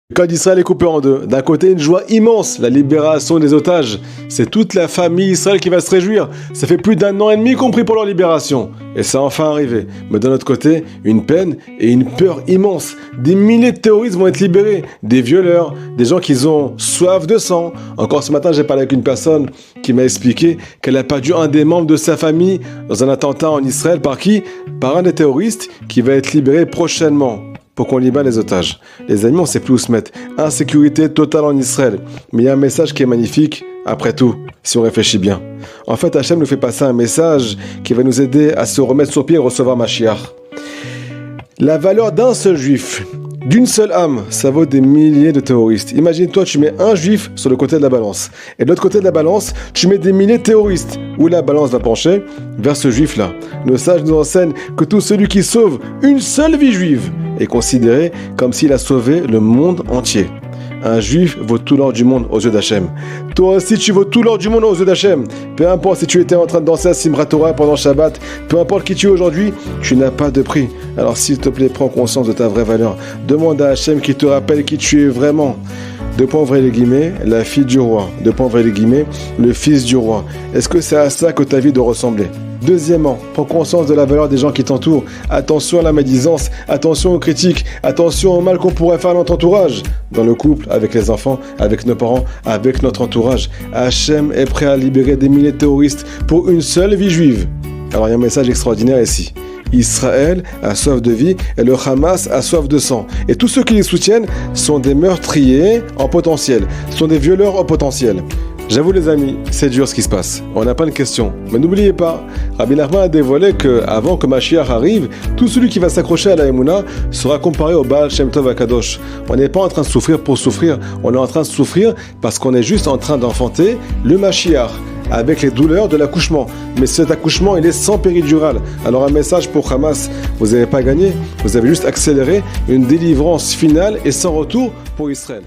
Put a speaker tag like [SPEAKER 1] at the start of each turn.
[SPEAKER 1] Le cas d'Israël est coupé en deux. D'un côté, une joie immense, la libération des otages. C'est toute la famille Israël qui va se réjouir. Ça fait plus d'1 an et demi qu'on prie pour leur libération. Et c'est enfin arrivé. Mais d'un autre côté, une peine et une peur immense. Des milliers de terroristes vont être libérés. Des violeurs, des gens qui ont soif de sang. Encore ce matin, j'ai parlé avec une personne qui m'a expliqué qu'elle a perdu un des membres de sa famille dans un attentat en Israël. Par qui? Par un des terroristes qui va être libéré prochainement. Pour qu'on libère les otages. Les amis, on ne sait plus où se mettre. Insécurité totale en Israël. Mais il y a un message qui est magnifique, après tout, si on réfléchit bien. En fait, Hachem nous fait passer un message qui va nous aider à se remettre sur pied et recevoir Mashiach. La valeur d'un seul juif, d'une seule âme, ça vaut des milliers de terroristes. Imagine-toi, tu mets un juif sur le côté de la balance. Et de l'autre côté de la balance, tu mets des milliers de terroristes. Où la balance va pencher vers ce juif-là. Nos sages nous enseignent que tout celui qui sauve une seule vie juive est considéré comme s'il a sauvé le monde entier. Un juif vaut tout l'or du monde aux yeux d'Hachem. Toi aussi, tu vaux tout l'or du monde aux yeux d'Hachem. Peu importe si tu étais en train de danser à Simchat Torah pendant Shabbat, peu importe qui tu es aujourd'hui, tu n'as pas de prix. Alors s'il te plaît, prends conscience de ta vraie valeur. Demande à Hachem qui te rappelle qui tu es vraiment. Deux points ouvrez les guillemets, la fille du roi. Deux points ouvrez les guillemets, le fils du roi. Est-ce que c'est à ça que ta vie doit ressembler? Deuxièmement, prends conscience de la valeur des gens qui t'entourent. Attention à la médisance, attention aux critiques, attention au mal qu'on pourrait faire à notre entourage. Dans le couple, avec les enfants, avec nos parents, avec notre entourage. Hachem est prêt à libérer des milliers de terroristes pour une seule vie juive. Alors il y a un message extraordinaire ici. Israël a soif de vie et le Hamas a soif de sang. Et tous ceux qui les soutiennent sont des meurtriers en potentiel, sont des violeurs en potentiel. J'avoue les amis, c'est dur ce qui se passe. On n'a pas de question. Mais n'oubliez pas, Rabbi Nachman a dévoilé qu'avant que Mashiach arrive, tout celui qui va s'accrocher à la Emouna sera comparé au Baal Shem Tov Akadosh. On n'est pas en train de souffrir pour souffrir. On est en train de souffrir parce qu'on est juste en train d'enfanter le Mashiach avec les douleurs de l'accouchement. Mais cet accouchement, il est sans péridural. Alors un message pour Hamas, vous n'avez pas gagné, vous avez juste accéléré une délivrance finale et sans retour pour Israël.